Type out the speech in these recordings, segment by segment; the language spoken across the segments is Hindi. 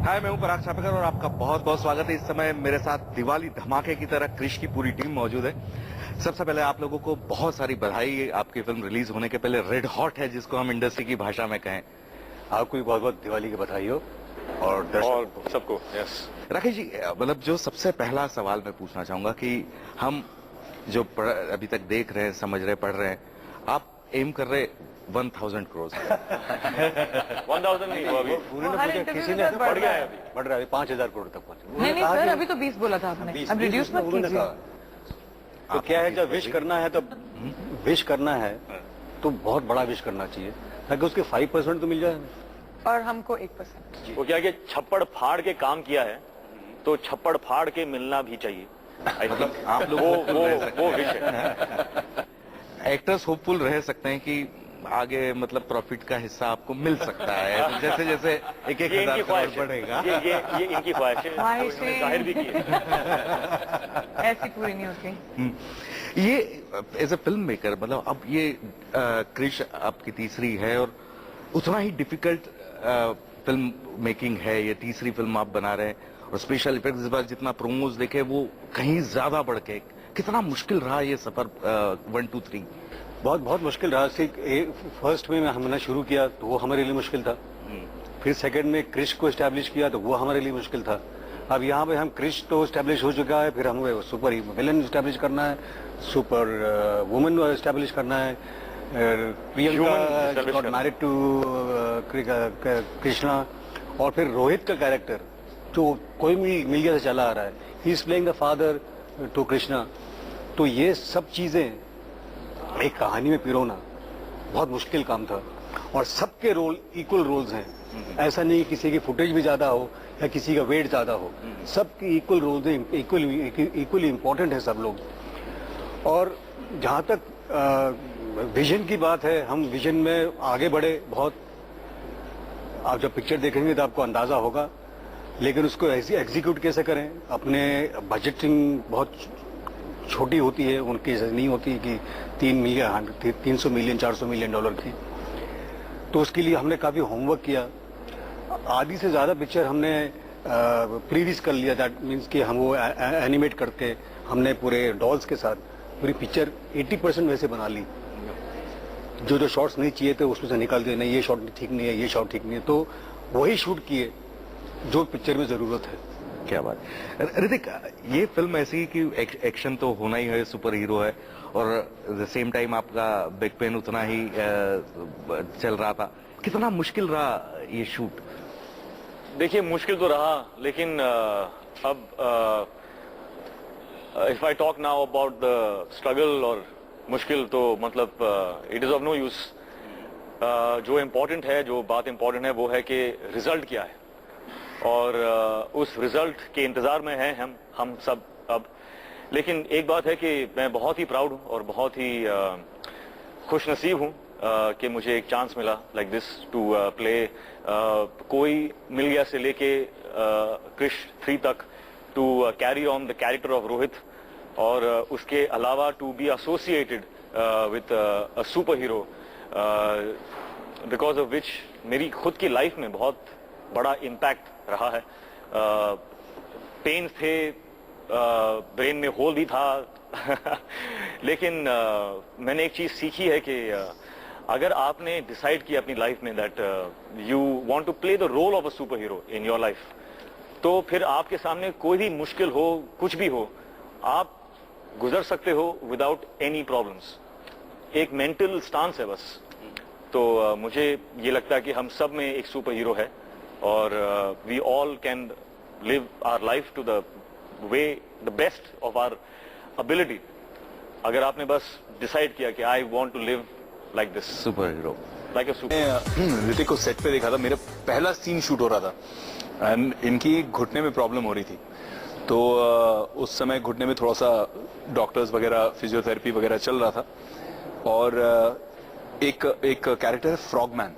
हाय, मैं हूं पराग छापेकर और आपका बहुत बहुत स्वागत है। इस समय मेरे साथ दिवाली धमाके की तरह क्रिश की पूरी टीम मौजूद है। सबसे पहले आप लोगों को बहुत सारी बधाई। आपकी फिल्म रिलीज होने के पहले रेड हॉट है, जिसको हम इंडस्ट्री की भाषा में कहें। आपको भी बहुत बहुत दिवाली की बधाई हो और दर्शकों सबको। यस राकेश जी, मतलब जो सबसे पहला सवाल मैं पूछना चाहूंगा कि हम जो अभी तक देख रहे हैं, समझ रहे, पढ़ रहे हैं, आप एम कर रहे 1000 करोड़ 1000 नहीं हुआ अभी। पूरे किसी ने बढ़ गया है अभी, बढ़ रहा है 5000 करोड़ तक पहुंचे। नहीं सर, अभी तो 20 बोला था आपने। अब रिड्यूस मत कीजिए। तो क्या है, जब विश करना है तब विश करना है तो बहुत बड़ा विश करना चाहिए ताकि उसके 5% तो मिल जाए और हमको 1%। वो क्या है कि छप्पड़ फाड़ के काम किया है तो छप्पड़ फाड़ के मिलना भी चाहिए। मतलब आप लोग वो विश है। एक्टर्स होपफुल रह सकते हैं कि आगे मतलब प्रॉफिट का हिस्सा आपको मिल सकता है, जैसे जैसे एक ये इनकी हजार ख्वाहिश करोड़ बढ़ेगा। ये इनकी ख्वाहिश है, ख्वाहिशें। जाहिर भी की है। ऐसी पूरी नहीं होती। ये एज ए फिल्म मेकर, मतलब अब ये क्रिश आपकी तीसरी है और उतना ही डिफिकल्ट फिल्म मेकिंग है। ये तीसरी फिल्म आप बना रहे हैं और स्पेशल इफेक्ट्स इस बार जितना प्रोमोज देखे वो कहीं ज्यादा बढ़ के। कितना मुश्किल रहा ये सफर 1, 2, 3? बहुत बहुत मुश्किल रहा। फर्स्ट में हमने शुरू किया तो वो हमारे लिए मुश्किल था। फिर सेकंड में क्रिश को एस्टैब्लिश किया तो वो हमारे लिए मुश्किल था। अब यहाँ पे हम क्रिश तो एस्टैब्लिश हो चुका है, फिर हमें सुपर विलन एस्टैब्लिश करना है, सुपर वुमन एस्टैब्लिश करना है। Priyanka got married to Krishna, और फिर रोहित का कैरेक्टर जो कोई मीडिया से चला आ रहा है, he is playing the father to Krishna. तो ये सब चीजें एक कहानी में पिरोना बहुत मुश्किल काम था और सबके रोल इक्वल रोल्स हैं। ऐसा नहीं कि किसी की फुटेज भी ज्यादा हो या किसी का वेट ज्यादा हो, सबकी इक्वल रोल्स हैं, इक्वली इम्पोर्टेंट है सब लोग। और जहां तक विजन की बात है, हम विजन में आगे बढ़े बहुत। आप जब पिक्चर देखेंगे तो आपको अंदाजा होगा, लेकिन उसको एग्जीक्यूट कैसे करें। अपने बजटिंग बहुत छोटी होती है, उनकी नहीं होती कि 300 मिलियन 400 मिलियन डॉलर की। तो उसके लिए हमने काफी होमवर्क किया। आधी से ज्यादा पिक्चर हमने प्रीवियस कर लिया। दैट मीन्स कि हम वो एनिमेट करके हमने पूरे डॉल्स के साथ पूरी पिक्चर 80% वैसे बना ली। जो शॉट्स नहीं चाहिए थे उसमें से निकाल दिए, नहीं ये शॉट ठीक नहीं है, ये शॉट ठीक नहीं है, तो वही शूट किए जो पिक्चर में जरूरत है। क्या बात है ऋतिक, ये फिल्म ऐसी कि एक्शन तो होना ही है, सुपर हीरो है, और एट द सेम टाइम आपका बैक पेन उतना ही चल रहा था। कितना मुश्किल रहा ये शूट? देखिए, मुश्किल तो रहा, लेकिन अब if I talk now about the struggle और मुश्किल, तो मतलब it is of no use. जो इम्पोर्टेंट है, जो बात इम्पोर्टेंट है वो है कि रिजल्ट क्या है, और उस रिजल्ट के इंतजार में हैं हम सब अब। लेकिन एक बात है कि मैं बहुत ही प्राउड हूं और बहुत ही खुशनसीब हूं कि मुझे एक चांस मिला लाइक दिस टू प्ले कोई मिल गया से लेके क्रिश 3 तक, to carry on the character of Rohit, और उसके अलावा to be associated with a super hero, because of which मेरी खुद की लाइफ में बहुत बड़ा इम्पैक्ट रहा है। पेन थे, ब्रेन में होल भी था लेकिन मैंने एक चीज सीखी है कि अगर आपने डिसाइड किया अपनी लाइफ में that you want to play the role of a super hero in your life, तो फिर आपके सामने कोई भी मुश्किल हो, कुछ भी हो, आप गुजर सकते हो विदाउट एनी प्रॉब्लम्स। एक मेंटल स्टांस है बस। तो मुझे ये लगता है कि हम सब में एक सुपर हीरो है और we all can live our life to the way the best of our ability. अगर आपने बस डिसाइड किया कि I want to live like this, super hero, like a super. Hrithik को सेट पे देखा था, मेरा पहला सीन शूट हो रहा था एंड इनकी घुटने में प्रॉब्लम हो रही थी। तो उस समय घुटने में थोड़ा सा डॉक्टर्स वगैरह, फिजियोथेरेपी वगैरह चल रहा था, और एक कैरेक्टर है फ्रॉगमैन।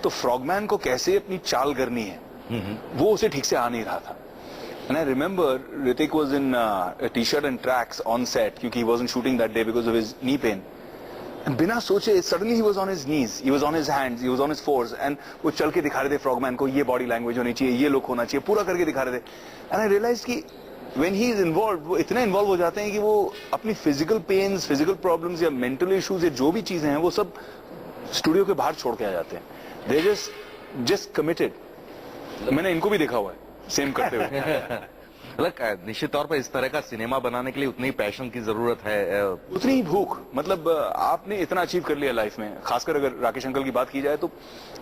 तो फ्रॉगमैन को कैसे अपनी चाल करनी है वो उसे ठीक से आ नहीं रहा था। And I remember Hrithik was in t-shirt and tracks on set, क्योंकि he wasn't shooting that day because of his knee pain. बिना सोचे suddenly he was on his knees, he was on his hands, he was on his fours, and वो चल के दिखा रहे थे फ्रॉगमैन को, ये बॉडी लैंग्वेज होनी चाहिए, ये लुक होना चाहिए, पूरा करके दिखा रहे थे. एंड आई रियलाइज कि व्हेन ही इज इन्वॉल्व, वो इतने इन्वॉल्व हो जाते हैं कि वो अपनी फिजिकल पेन्स, फिजिकल प्रॉब्लम्स या मेंटल इश्यूज या जो भी चीजें हैं वो सब स्टूडियो के बाहर छोड़ के आ जाते हैं. They just committed. मैंने इनको भी देखा हुआ है सेम करते हुए. मतलब निश्चित तौर पर इस तरह का सिनेमा बनाने के लिए उतनी पैशन की जरूरत है, उतनी ही भूख. मतलब आपने इतना अचीव कर लिया लाइफ में, खासकर अगर राकेश अंकल की बात की जाए तो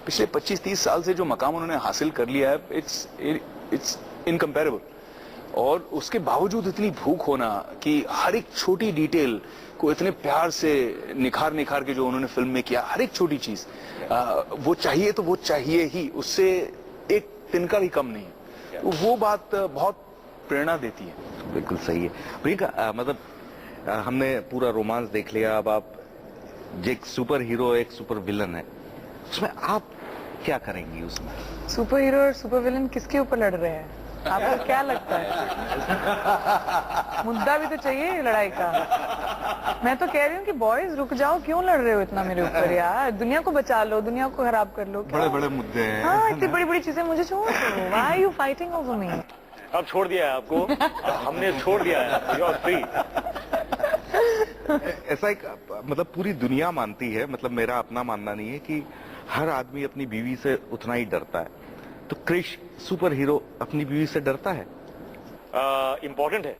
पिछले 25-30 साल से जो मकाम उन्होंने हासिल कर लिया है, इट्स इनकम्पेरेबल. और उसके बावजूद इतनी भूख होना कि हर एक छोटी डिटेल को इतने प्यार से निखार के जो उन्होंने फिल्म में किया, हर एक छोटी चीज वो चाहिए तो वो चाहिए ही, उससे एक तिनका भी कम नहीं है. वो बात बहुत प्रेरणा देती है. बिल्कुल सही है. प्रियंका, मतलब हमने पूरा रोमांस देख लिया, अब आप एक सुपर हीरो एक सुपर विलन है, उसमें आप क्या करेंगी? उसमें सुपर हीरो और सुपर विलन किसके ऊपर लड़ रहे हैं, आपको क्या लगता है? मुद्दा भी तो चाहिए लड़ाई का. मैं तो कह रही हूँ कि बॉयज रुक जाओ, क्यों लड़ रहे हो इतना मेरे ऊपर यार? दुनिया को बचा लो, दुनिया को खराब कर लो. बड़े बड़े मुद्दे हैं. हाँ, इतनी बड़ी बड़ी चीजें मुझे छोड़ दो. Why are you fighting over me? अब छोड़ दिया है आपको, हमने छोड़ दिया है, यू आर फ्री. ऐसा एक मतलब पूरी दुनिया मानती है, मतलब मेरा अपना मानना नहीं है, कि हर आदमी अपनी बीवी से उतना ही डरता है. तो क्रिश सुपर हीरो अपनी बीवी से डरता है? इम्पोर्टेंट है.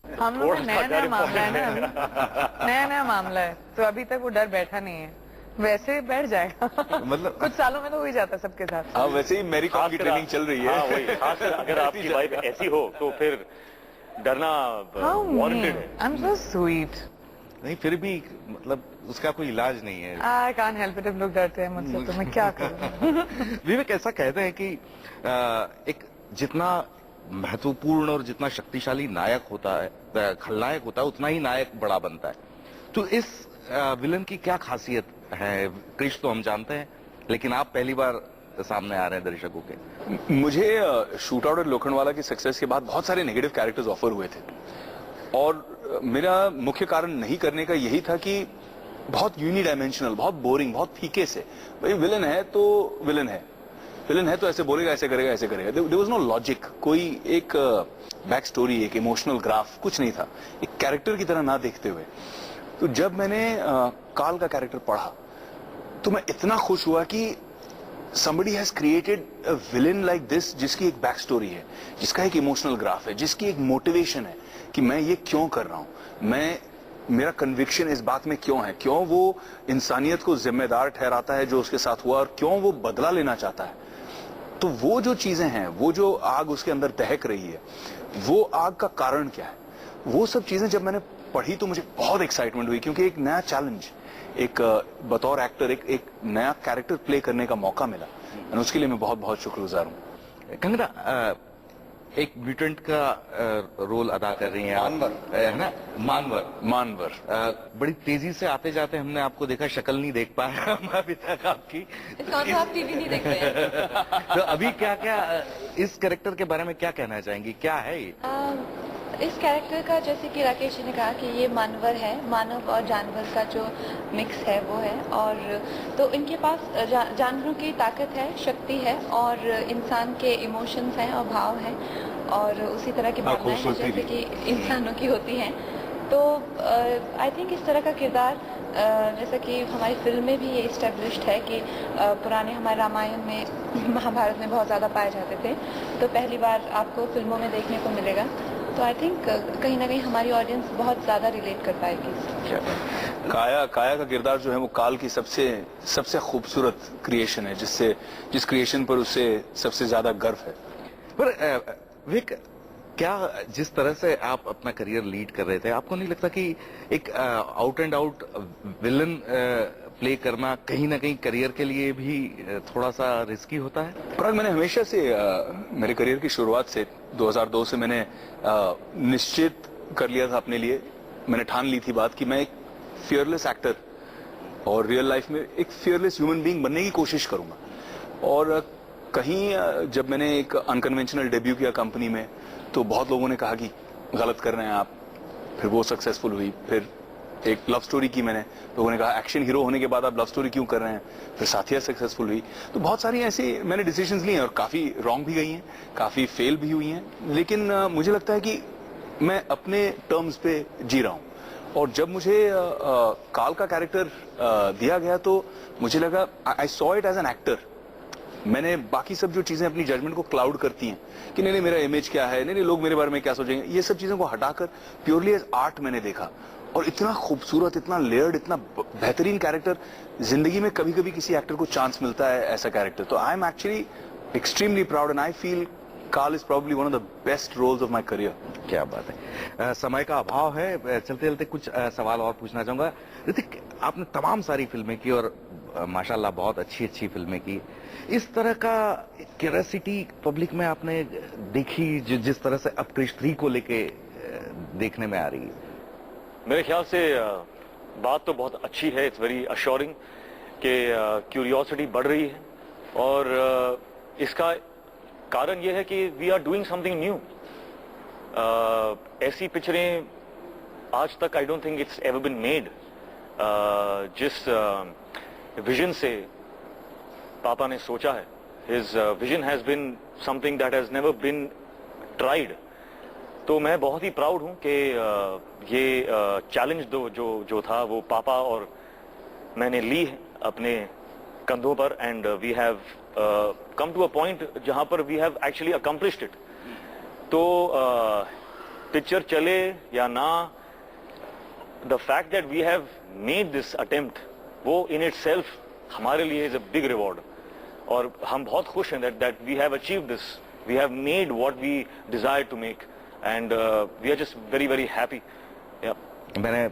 हम लोग थोड़ा नया सा नया डर मामला है ना, नया नया मामला है, तो अभी तक वो डर बैठा नहीं है. वैसे बैठ जाएगा. मतलब कुछ सालों में तो हो ही जाता है सबके साथ. हाँ, वैसे ही मेरी कॉम की ट्रेनिंग चल रही है. हाँ, वही. खासकर अगर आपकी वाइफ ऐसी हो तो फिर डरना वारंटेड है. I am so sweet. नहीं, फिर भी मतलब उसका कोई इलाज नहीं है. I can't help it. लोग डरते हैं मुझसे, तो मैं क्या करूं? विवेक, ऐसा कहते हैं कि एक जितना महत्वपूर्ण और जितना शक्तिशाली नायक होता है, खलनायक होता है, उतना ही नायक बड़ा बनता है. तो इस विलन की क्या खासियत है? क्रिश तो हम जानते हैं, लेकिन आप पहली बार सामने आ रहे हैं दर्शकों के. मुझे शूट आउट और लोखंडवाला की सक्सेस के बाद बहुत सारे नेगेटिव कैरेक्टर्स ऑफर हुए थे, और मेरा मुख्य कारण नहीं करने का यही था कि बहुत यूनिडायमेंशनल, बहुत बोरिंग, बहुत फीके से. भाई विलन है तो विलन है, विलन है तो ऐसे बोलेगा, ऐसे करेगा, ऐसे करेगा. There was no logic. कोई एक बैक स्टोरी, एक इमोशनल ग्राफ कुछ नहीं था, एक कैरेक्टर की तरह ना देखते हुए. तो जब मैंने काल का कैरेक्टर पढ़ा तो मैं इतना खुश हुआ कि somebody has created a villain like this, जिसकी एक बैक स्टोरी है, जिसका एक इमोशनल ग्राफ है, जिसकी एक मोटिवेशन है कि मैं ये क्यों कर रहा हूं, मेरा कन्विक्शन इस बात में क्यों है, क्यों वो इंसानियत को जिम्मेदार ठहराता है जो उसके साथ हुआ, और क्यों वो बदला लेना चाहता है. तो वो जो चीजें हैं, वो जो आग उसके अंदर दहक रही है, वो आग का कारण क्या है, वो सब चीजें जब मैंने पढ़ी तो मुझे बहुत एक्साइटमेंट हुई, क्योंकि एक नया चैलेंज, एक बतौर एक्टर एक नया कैरेक्टर प्ले करने का मौका मिला, और उसके लिए मैं बहुत बहुत शुक्रगुजार हूँ. कंगना, एक म्यूटेंट का रोल अदा कर रही हैं आप, है ना? मानवर. बड़ी तेजी से आते जाते हमने आपको देखा, शक्ल नहीं देख पाया हम अभी तक आपकी. आप टीवी नहीं देखते हैं. तो अभी क्या क्या इस कैरेक्टर के बारे में क्या कहना चाहेंगी, क्या है ये? इस कैरेक्टर का, जैसे कि राकेश जी ने कहा कि ये मानवर है, मानव और जानवर का जो मिक्स है वो है. और तो इनके पास जानवरों की ताकत है, शक्ति है, और इंसान के इमोशंस हैं और भाव हैं, और उसी तरह की भावनाएं हैं जैसे कि इंसानों की होती हैं. तो आई थिंक इस तरह का किरदार, जैसा कि हमारी फिल्म में भी ये इस्टेब्लिश्ड है कि पुराने हमारे रामायण में, महाभारत में बहुत ज़्यादा पाए जाते थे, तो पहली बार आपको फिल्मों में देखने को मिलेगा. तो आई थिंक कहीं ना कहीं हमारी ऑडियंस बहुत ज्यादा रिलेट कर पाएगी. काया का किरदार जो है वो काल की सबसे खूबसूरत क्रिएशन है, जिस क्रिएशन पर उसे सबसे ज्यादा गर्व है. पर विक, क्या जिस तरह से आप अपना करियर लीड कर रहे थे, आपको नहीं लगता कि एक out and out villain play करना कहीं ना कहीं करियर के लिए भी थोड़ा सा रिस्की होता है? पराग, मैंने हमेशा से मेरे करियर की शुरुआत से 2002 से मैंने निश्चित कर लिया था अपने लिए, मैंने ठान ली थी बात कि मैं एक फियरलेस एक्टर और रियल लाइफ में एक फियरलेस ह्यूमन बीइंग बनने की कोशिश करूंगा. और कहीं जब मैंने एक अनकन्वेंशनल डेब्यू किया कंपनी में, तो बहुत लोगों ने कहा कि गलत कर रहे हैं आप. फिर वो सक्सेसफुल हुई, फिर एक लव स्टोरी की मैंने, लोगों ने कहा एक्शन हीरो होने के बाद आप लव स्टोरी क्यों कर रहे हैं, फिर साथिया सक्सेसफुल हुई। तो बहुत सारी ऐसी मैंने डिसीजंस लिए हैं और काफी रॉन्ग भी गई हैं, काफी फेल भी हुई हैं, लेकिन मुझे लगता है कि मैं अपने टर्म्स पे जी रहा हूं। और जब मुझे काल का कैरेक्टर दिया गया तो मुझे लगा I saw it as an actor. मैंने बाकी सब जो चीजें अपनी जजमेंट को क्लाउड करती हैं कि नहीं मेरा इमेज क्या है, नहीं लोग मेरे बारे में क्या सोचेंगे, ये सब चीजों को हटाकर प्योरली एज आर्ट मैंने देखा। और इतना खूबसूरत, इतना लेयर्ड, इतना बेहतरीन कैरेक्टर, जिंदगी में कभी कभी किसी एक्टर को चांस मिलता है ऐसा कैरेक्टर। तो I am actually extremely proud and I feel Kaal is probably one of the best roles of my career. क्या बात है। समय का अभाव है, चलते चलते कुछ सवाल और पूछना चाहूंगा। ऋतिक, आपने तमाम सारी फिल्में की और माशाल्लाह बहुत अच्छी अच्छी फिल्में की। इस तरह का क्यूरियोसिटी पब्लिक में आपने देखी जिस तरह से अब क्रिश 3 को लेके देखने में आ रही है? मेरे ख्याल से बात तो बहुत अच्छी है, इट्स वेरी अश्योरिंग कि क्यूरियोसिटी बढ़ रही है। और इसका कारण यह है कि we are doing something new. ऐसी पिक्चरें आज तक I don't think it's ever been made. जिस विजन से पापा ने सोचा है, his vision has been something that has never been tried. तो मैं बहुत ही प्राउड हूं कि ये चैलेंज जो था वो पापा और मैंने ली है अपने कंधों पर, and we have come to a point जहां पर we have actually accomplished it. तो पिक्चर चले या ना, the fact that we have made this attempt, वो इन इट सेल्फ हमारे लिए इज अ बिग रिवॉर्ड। और हम बहुत खुश हैं that we have achieved this, we have made what we desire to make, and we are just very very happy. मैंने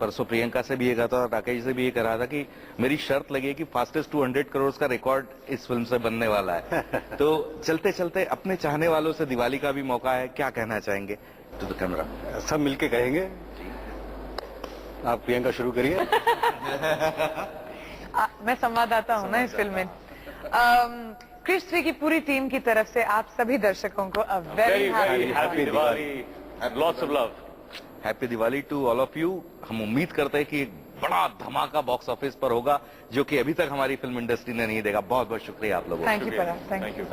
परसों प्रियंका से भी ये कहा था और राकेश से भी ये कहा था कि मेरी शर्त लगी है कि फास्टेस्ट 200 करोड़ का रिकॉर्ड इस फिल्म से बनने वाला है। तो चलते चलते अपने चाहने वालों से दिवाली का भी मौका है, क्या कहना चाहेंगे टू द कैमरा? सब मिलके कहेंगे। आप प्रियंका शुरू करिए। मैं संवाददाता हूँ ना इस फिल्म में। क्रिश 3 की पूरी टीम की तरफ से आप सभी दर्शकों को a very happy Diwali, lots of love. Happy Diwali to all of you. हम उम्मीद करते हैं कि एक बड़ा धमाका बॉक्स ऑफिस पर होगा, जो कि अभी तक हमारी फिल्म इंडस्ट्री ने नहीं देखा। बहुत बहुत शुक्रिया आप लोगों का। Thank you.